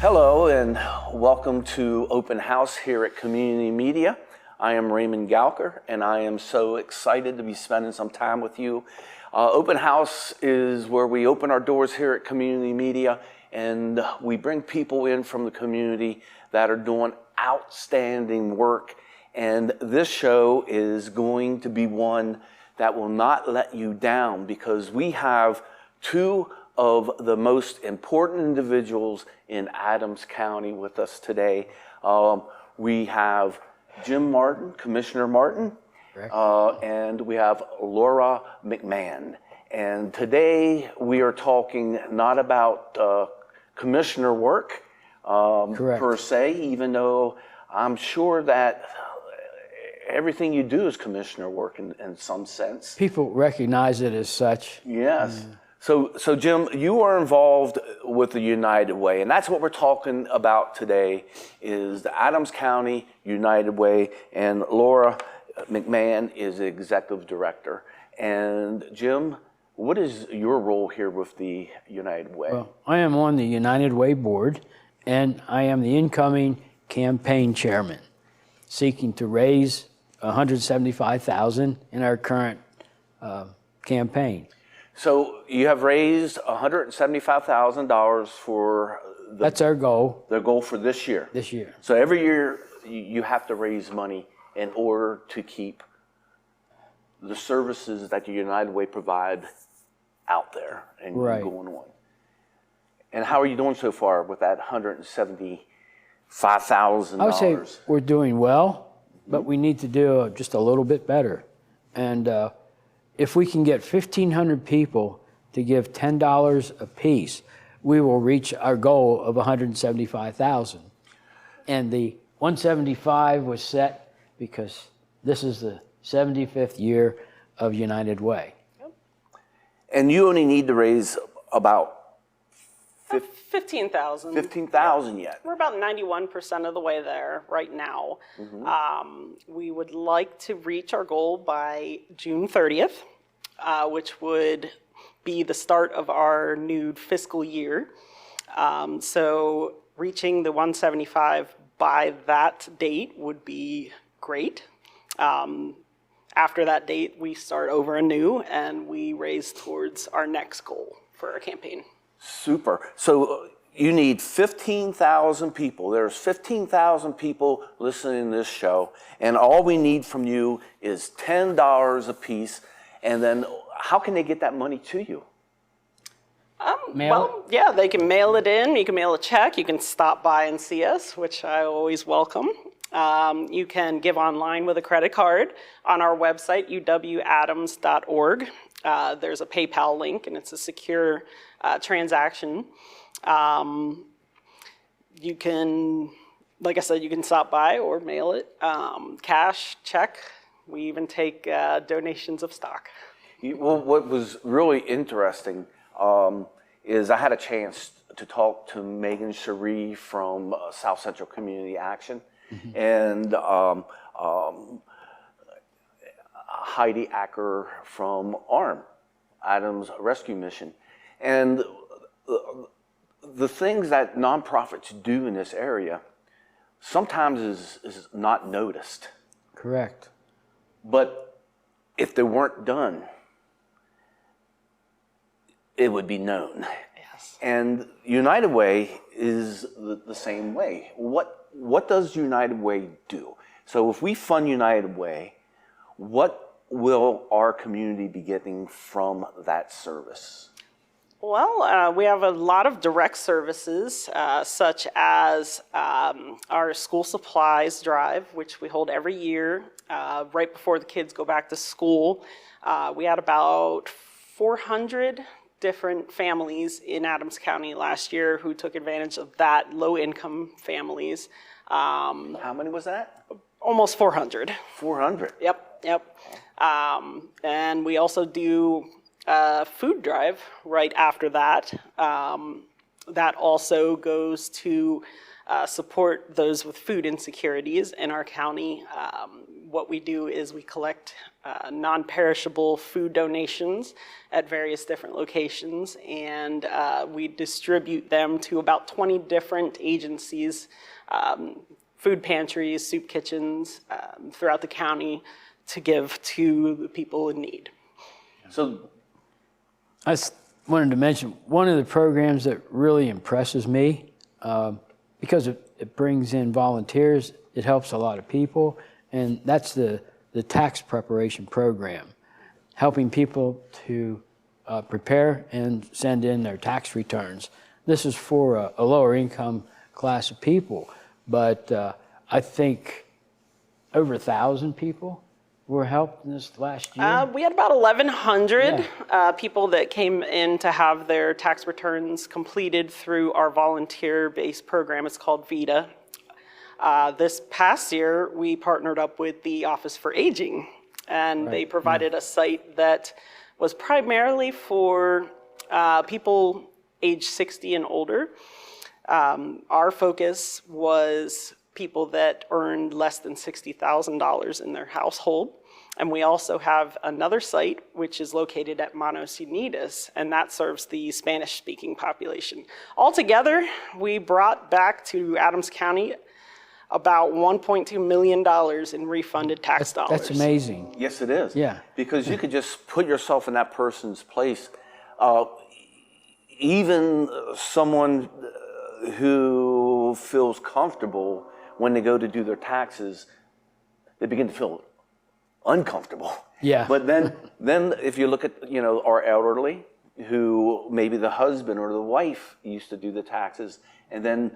Hello and welcome to Open House here at Community Media. I am Raymond Galker and I am so excited to be spending some time with you. Open House is where we open our doors here at Community Media and we bring people in from the community that are doing outstanding work. And this show is going to be one that will not let you down because we have two of the most important individuals in Adams County with us today. We have Jim Martin, Commissioner Martin, and we have Laura McMahon. And today we are talking not about commissioner work per se, even though I'm sure that everything you do is commissioner work in some sense. People recognize it as such. Yes. So Jim, you are involved with the United Way, and that's what we're talking about today is the Adams County United Way, and Laura McMahon is the executive director. And Jim, what is your role here with the United Way? Well, I am on the United Way board, and I am the incoming campaign chairman, seeking to raise $175,000 in our current campaign. So you have raised $175,000 for that's our goal. The goal for this year. This year. So every year you have to raise money in order to keep the services that the United Way provide out there and going on. And how are you doing so far with that $175,000? I would say we're doing well, but we need to do just a little bit better. And if we can get 1,500 people to give $10 a piece, we will reach our goal of $175,000. And the 175 was set because this is the 75th year of United Way. And you only need to raise about 15,000. 15,000 yet. We're about 91% of the way there right now. We would like to reach our goal by June 30th, which would be the start of our new fiscal year. So reaching the 175 by that date would be great. After that date, we start over anew and we raise towards our next goal for our campaign. Super. So you need 15,000 people. There's 15,000 people listening to this show, and all we need from you is $10 a piece. And then how can they get that money to you? Yeah, they can mail it in. You can mail a check. You can stop by and see us, which I always welcome. You can give online with a credit card on our website, uwadams.org. There's a PayPal link, and it's a secure transaction. You can, like I said, you can stop by or mail it, cash, check. We even take donations of stock. Well, what was really interesting is I had a chance to talk to Megan Cherie from South Central Community Action and Heidi Acker from ARM, Adams Rescue Mission. And the things that nonprofits do in this area sometimes is not noticed. Correct. But if they weren't done, it would be known. Yes. And United Way is the same way. What does United Way do? So if we fund United Way, what will our community be getting from that service? Well, we have a lot of direct services, such as our school supplies drive, which we hold every year, right before the kids go back to school. We had about 400 different families in Adams County last year who took advantage of that, low-income families. How many was that? Almost 400. 400? Yep. And we also do food drive right after that. That also goes to support those with food insecurities in our county. What we do is we collect non-perishable food donations at various different locations, and we distribute them to about 20 different agencies, food pantries, soup kitchens throughout the county to give to the people in need. So I wanted to mention one of the programs that really impresses me because it brings in volunteers, it helps a lot of people, and that's the tax preparation program, helping people to prepare and send in their tax returns. This is for a lower income class of people, but I think over 1,000 people were helped in this last year. We had about 1,100 people that came in to have their tax returns completed through our volunteer-based program. It's called VITA. This past year, we partnered up with the Office for Aging, and they provided a site that was primarily for people age 60 and older. Our focus was people that earned less than $60,000 in their household. And we also have another site, which is located at Manos Unidas, and that serves the Spanish-speaking population. Altogether, we brought back to Adams County about $1.2 million in refunded tax dollars. That's amazing. yes, it is. Yeah. Because you could just put yourself in that person's place. Even someone who feels comfortable when they go to do their taxes, they begin to feel uncomfortable. Yeah. But then if you look at, our elderly, who maybe the husband or the wife used to do the taxes, and then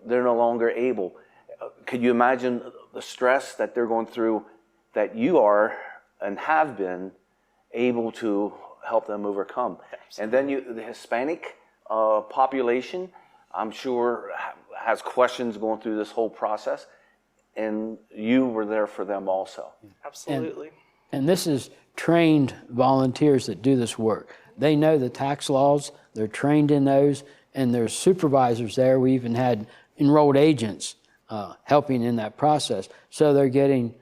they're no longer able. Could you imagine the stress that they're going through that you are and have been able to help them overcome? And then the Hispanic population, I'm sure, has questions going through this whole process, and you were there for them also. Absolutely. And this is trained volunteers that do this work. They know the tax laws, they're trained in those, and there's supervisors there. We even had enrolled agents helping in that process. So they're getting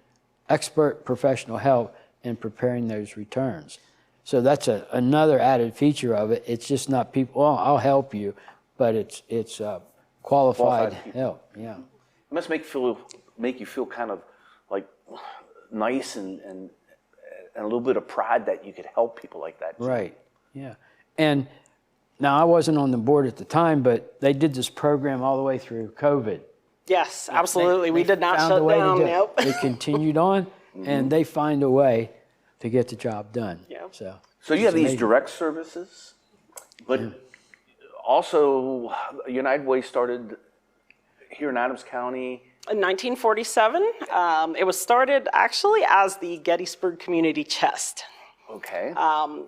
expert professional help in preparing those returns. So that's another added feature of it. It's just not people, well, I'll help you, but it's qualified help. Yeah. It must make you feel kind of like nice and a little bit of pride that you could help people like that. Right, yeah. And now I wasn't on the board at the time, but they did this program all the way through COVID. Yes, absolutely. We did not Found shut a way to down. do it. Yep. They continued on, and they find a way to get the job done. Yep. So you have these direct services, but also United Way started here in Adams County. In 1947, it was started actually as the Gettysburg Community Chest. Okay.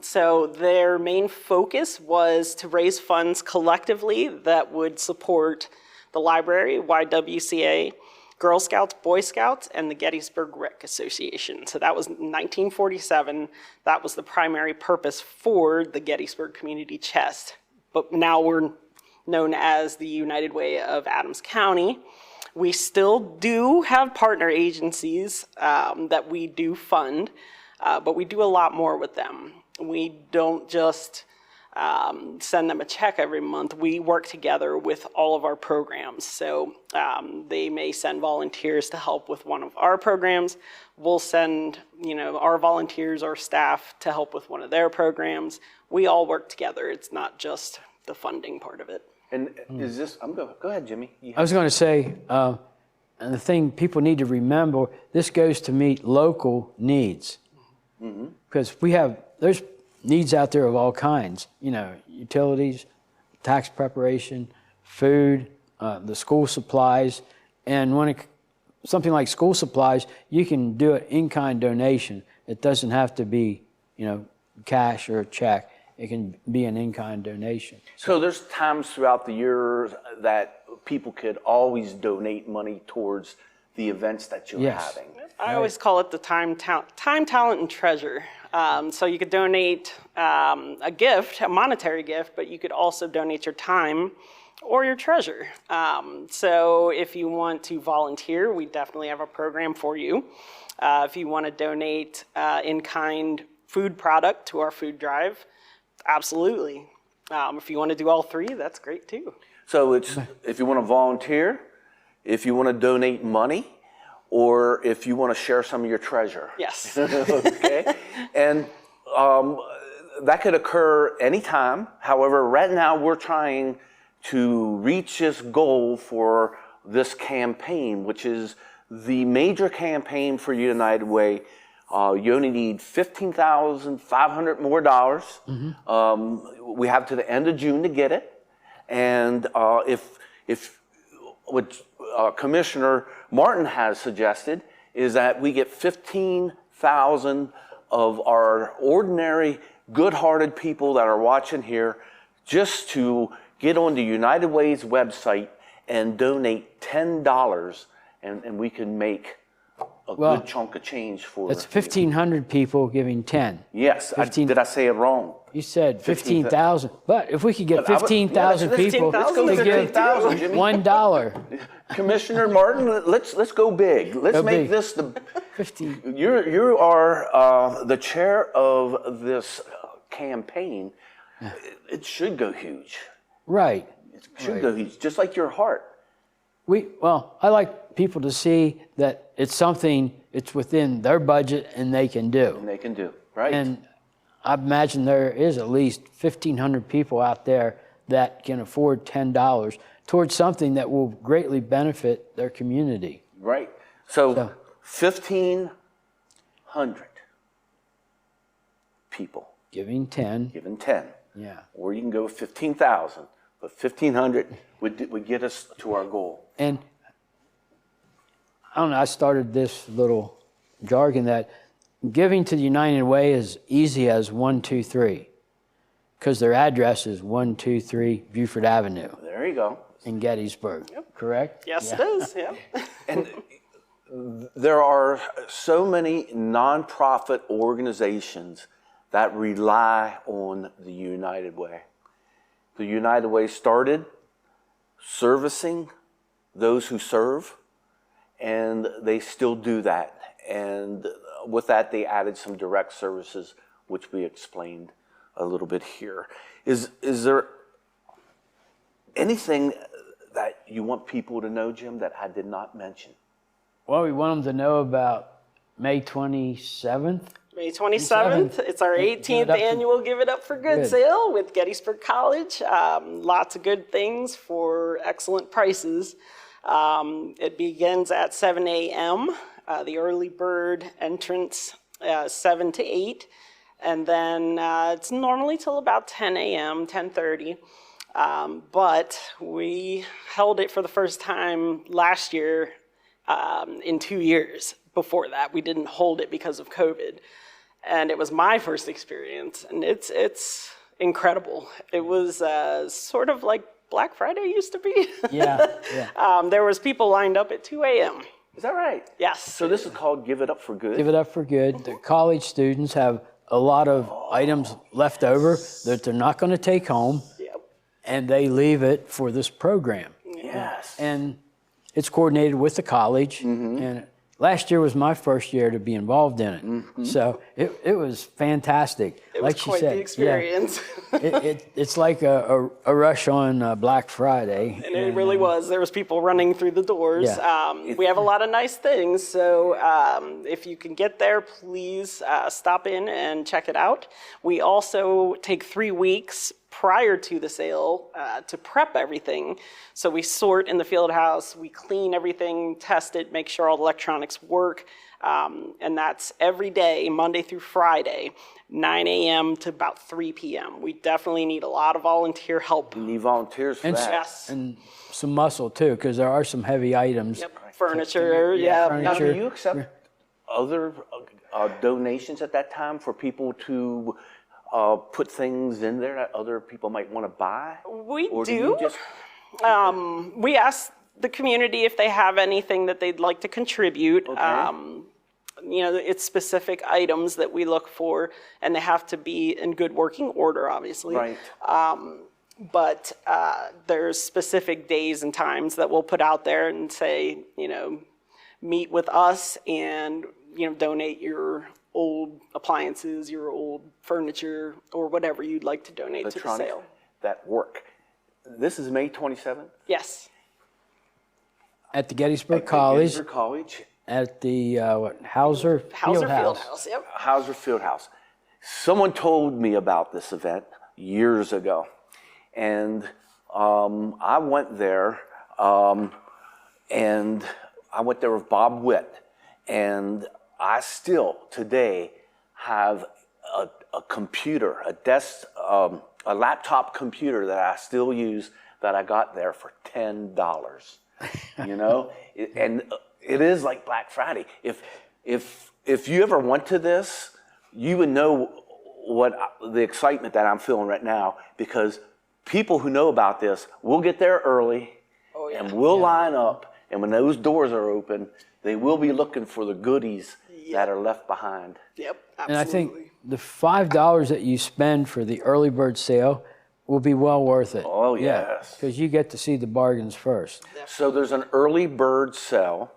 So their main focus was to raise funds collectively that would support the library, YWCA, Girl Scouts, Boy Scouts, and the Gettysburg Rec Association. So that was 1947. That was the primary purpose for the Gettysburg Community Chest. But now we're known as the United Way of Adams County. We still do have partner agencies that we do fund, but we do a lot more with them. We don't just send them a check every month. We work together with all of our programs. So they may send volunteers to help with one of our programs. We'll send, our volunteers, our staff to help with one of their programs. We all work together. It's not just the funding part of it. And is this? Go ahead, Jimmy. I was going to say, and the thing people need to remember, this goes to meet local needs. Because there's needs out there of all kinds, utilities, tax preparation, food, the school supplies. And when something like school supplies, you can do an in-kind donation. It doesn't have to be, cash or a check. It can be an in-kind donation. So there's times throughout the year that people could always donate money towards the events that you're having. I always call it the time, talent, and treasure. So you could donate a gift, a monetary gift, but you could also donate your time or your treasure. So if you want to volunteer, we definitely have a program for you. If you want to donate in-kind food product to our food drive, absolutely. If you want to do all three, that's great too. So it's if you want to volunteer, if you want to donate money, or if you want to share some of your treasure. Yes. Okay. And that could occur anytime. However, right now we're trying to reach this goal for this campaign, which is the major campaign for United Way. You only need $15,500 more dollars. We have to the end of June to get it. And if what Commissioner Martin has suggested is that we get 15,000 of our ordinary, good-hearted people that are watching here just to get on the United Way's website and donate $10, and we can make a good chunk of change for That's 1,500 people giving 10. Yes. Did I say it wrong? You said 15,000. But if we could get 15,000 people Let's go to give 15,000, Jimmy. $1, Commissioner Martin, let's go big. Let's make big. this the 15. You are the chair of this campaign. It should go huge. Right. It should go huge, just like your heart. I like people to see that it's something, it's within their budget and they can do. And they can do, right? And I imagine there is at least 1,500 people out there that can afford $10 towards something that will greatly benefit their community. Right. So 1,500 people Giving 10. given 10. Yeah. Or you can go 15,000, but 1,500 would get us to our goal. And I don't know, I started this little jargon that giving to the United Way is easy as 1, 2, 3, because their address is 123 Buford Avenue There you go. in Gettysburg, correct? Yes, it is. Yeah. And there are so many nonprofit organizations that rely on the United Way. The United Way started servicing those who serve, and they still do that. And with that, they added some direct services, which we explained a little bit here. Is there anything that you want people to know, Jim, that I did not mention? Well, we want them to know about May 27th. May 27th, it's our 18th annual Give It Up for Good sale with Gettysburg College. Lots of good things for excellent prices. It begins at 7 a.m. The early bird entrance 7 to 8. And then it's normally till about 10 a.m., 10:30. But we held it for the first time last year in 2 years. Before that, we didn't hold it because of COVID. And it was my first experience, and it's incredible. It was sort of like Black Friday used to be. Yeah. There was people lined up at 2 a.m. Is that right? Yes. So this is called Give It Up for Good? Give It Up for Good. The college students have a lot of items left over that they're not going to take home, Yep. and they leave it for this program. Yes. And it's coordinated with the college. And last year was my first year to be involved in it. So it was fantastic. It like was she quite said, the experience. It's like a rush on Black Friday. And it really was. There was people running through the doors. Yeah. We have a lot of nice things, so if you can get there, please stop in and check it out. We also take 3 weeks prior to the sale to prep everything. So we sort in the field house, we clean everything, test it, make sure all the electronics work. And that's every day, Monday through Friday, 9 a.m. to about 3 p.m. We definitely need a lot of volunteer help. You need volunteers for And, that. Yes. and some muscle too, because there are some heavy items. Yep. Furniture, yeah. furniture. Now, do you accept other donations at that time for people to put things in there that other people might want to buy? We Or do. you just We ask the community if they have anything that they'd like to contribute. Okay. It's specific items that we look for, and they have to be in good working order, obviously. Right. But there's specific days and times that we'll put out there and say, meet with us and, donate your old appliances, your old furniture, or whatever you'd like to donate to the sale. That work. This is May 27th? Yes. At the Gettysburg College. Gettysburg College. At the Hauser Fieldhouse. Yep. Hauser Fieldhouse. Someone told me about this event years ago, and I went there, and I went there with Bob Witt, and I still today have a computer, a laptop computer that I still use that I got there for $10. And it is like Black Friday. If you ever went to this, you would know the excitement that I'm feeling right now, because people who know about this will get there early and we'll line up, and when those doors are open, they will be looking for the goodies that are left behind. Yep, absolutely. And I think the $5 that you spend for the early bird sale will be well worth it. Oh, yes. Because you get to see the bargains first. So there's an early bird sale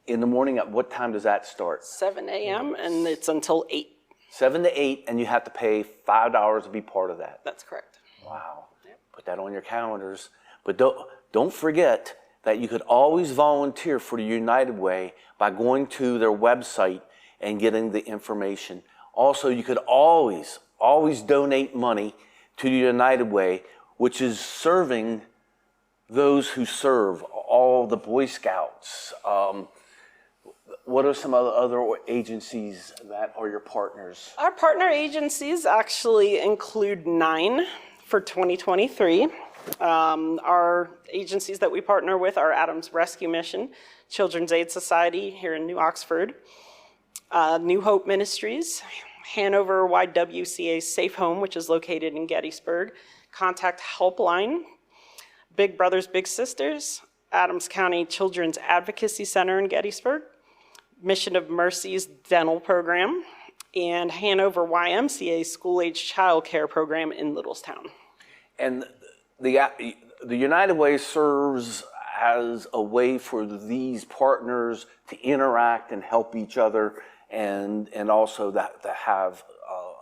in the morning. At what time does that start? 7 a.m. and it's until 8. 7 to 8, and you have to pay $5 to be part of that. That's correct. Wow. Yep. Put that on your calendars. But don't forget that you could always volunteer for the United Way by going to their website and getting the information. Also, you could always donate money to the United Way, which is serving those who serve, all the Boy Scouts. What are some other agencies that are your partners? Our partner agencies actually include 9 for 2023. Our agencies that we partner with are Adams Rescue Mission, Children's Aid Society here in New Oxford, New Hope Ministries, Hanover YWCA Safe Home, which is located in Gettysburg, Contact Helpline, Big Brothers Big Sisters, Adams County Children's Advocacy Center in Gettysburg, Mission of Mercy's dental program, and Hanover YMCA school-age child care program in Littlestown. And the United Way serves as a way for these partners to interact and help each other, and also that to have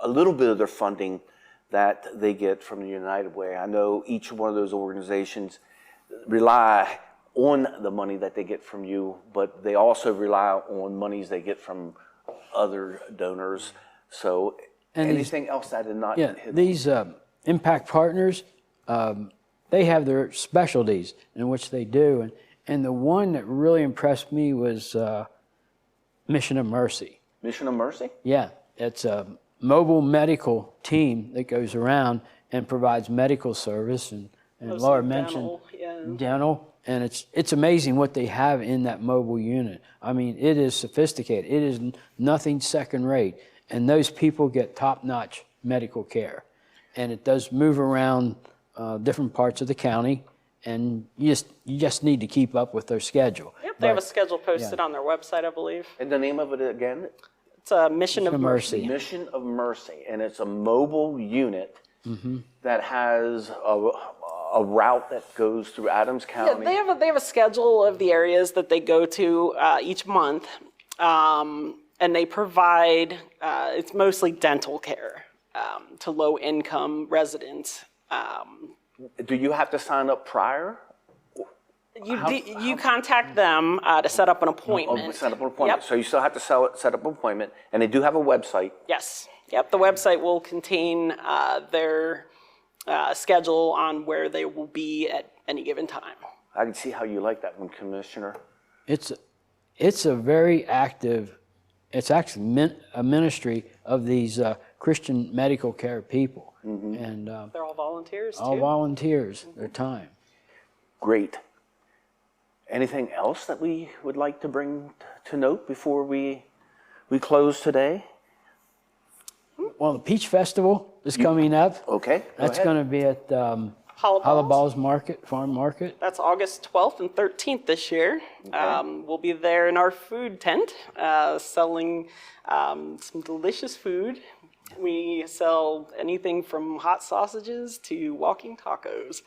a little bit of their funding that they get from the United Way. I know each one of those organizations rely on the money that they get from you, but they also rely on monies they get from other donors. So And anything else I did not hit? These impact partners, they have their specialties in which they do. And the one that really impressed me was Mission of Mercy. Mission of Mercy? Yeah, it's a mobile medical team that goes around and provides medical service. And Laura mentioned dental. And it's amazing what they have in that mobile unit. I mean, it is sophisticated. It is nothing second rate. And those people get top-notch medical care. And it does move around different parts of the county, and you just need to keep up with their schedule. Yep, they have a schedule posted on their website, I believe. And the name of it again? It's a Mission of Mercy. Mission of Mercy, and it's a mobile unit that has a route that goes through Adams County. Yeah, they have a schedule of the areas that they go to each month, and they provide, it's mostly dental care to low-income residents. Do you have to sign up prior? You contact them to set up an appointment. Set up an appointment. Yep. So you still have to set up an appointment, and they do have a website. Yes. Yep. The website will contain their schedule on where they will be at any given time. I can see how you like that one, Commissioner. It's a very active, it's actually a ministry of these Christian medical care people. And They're all volunteers, all too. volunteers, their time. Great. Anything else that we would like to bring to note before we close today? Well, the Peach Festival is coming up. Okay. That's going to be at Hollaball's Market, Farm Market. That's August 12th and 13th this year. Okay. We'll be there in our food tent selling some delicious food. We sell anything from hot sausages to walking tacos,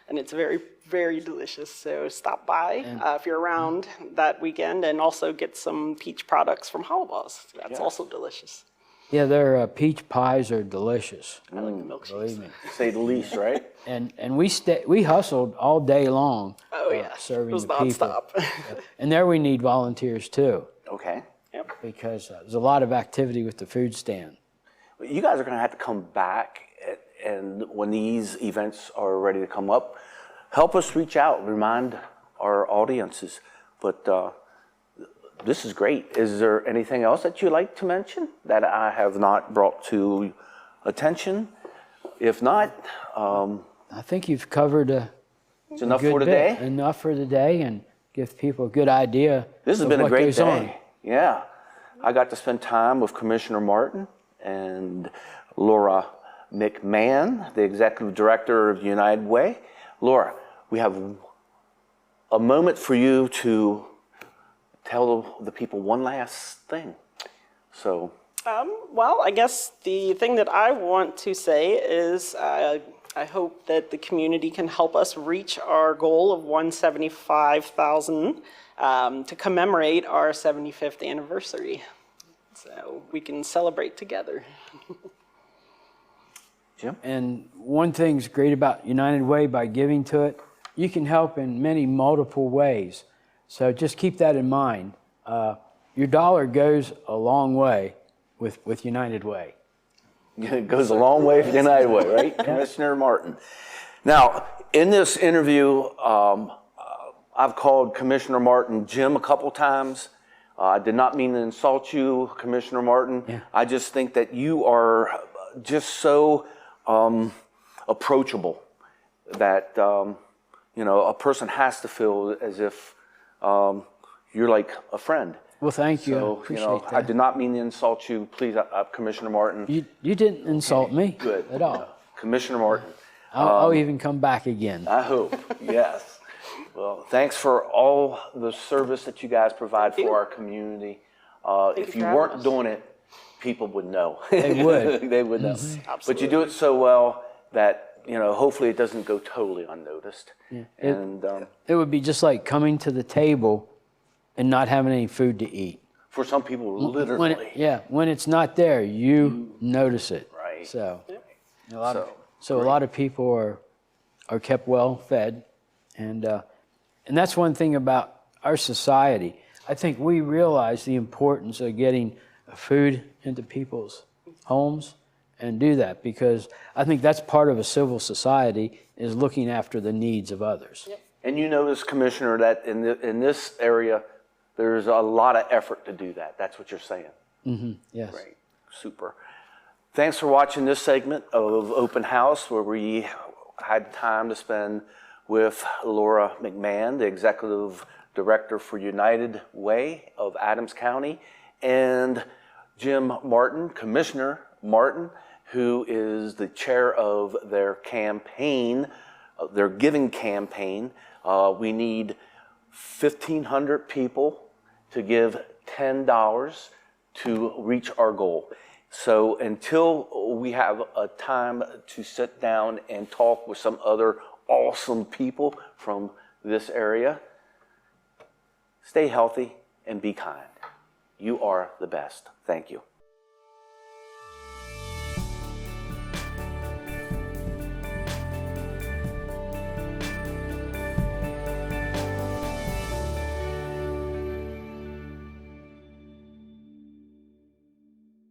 and it's very, very delicious. So stop by if you're around that weekend, and also get some peach products from Hollabaw's. That's also delicious. Yeah, their peach pies are delicious. I like the milkshakes. Believe me. To say the least, right? And we hustled all day long. Oh yeah, serving it was the people. nonstop. And there we need volunteers too, Okay. Yep. because there's a lot of activity with the food stand. You guys are going to have to come back, and when these events are ready to come up, help us reach out, remind our audiences. But this is great. Is there anything else that you'd like to mention that I have not brought to attention? If not, I think you've covered it's enough good for bit. today. Enough for today, and give people a good idea. This has of been a what great goes day. on. Yeah. I got to spend time with Commissioner Martin and Laura McMahon, the Executive Director of United Way. Laura, we have a moment for you to tell the people one last thing. So, Well, I guess the thing that I want to say is I hope that the community can help us reach our goal of 175,000 to commemorate our 75th anniversary. So we can celebrate together. Jim? And one thing's great about United Way, by giving to it, you can help in many multiple ways. So just keep that in mind. Your dollar goes a long way with United Way. It goes a long way for United Way, right? Commissioner Martin. Now, in this interview, I've called Commissioner Martin Jim a couple times. I did not mean to insult you, Commissioner Martin. Yeah. I just think that you are just so approachable that a person has to feel as if you're like a friend. Well, thank you. I So, appreciate that. I did not mean to insult you. Please, Commissioner Martin. You didn't insult me Good. at all. Commissioner Martin. I'll even come back again. I hope, yes. Well, thanks for all the service that you guys provide for our community. If you you for weren't having us. doing it, people would know. They would. They would know. Absolutely. But you do it so well that, hopefully it doesn't go totally unnoticed. And It would be just like coming to the table and not having any food to eat. for some people, literally. When it's not there, you notice it. Right. So, a So, lot of people are kept well fed, and that's one thing about our society. I think we realize the importance of getting food into people's homes and do that, because I think that's part of a civil society, is looking after the needs of others. Yep. And you notice, Commissioner, that in this area, there's a lot of effort to do that. That's what you're saying. Yes. Great, super. Thanks for watching this segment of Open House, where we had time to spend with Laura McMahon, the Executive Director for United Way of Adams County, and Jim Martin, Commissioner Martin, who is the chair of their campaign, their giving campaign. We need 1,500 people to give $10 to reach our goal. So until we have a time to sit down and talk with some other awesome people from this area, stay healthy and be kind. You are the best. Thank you.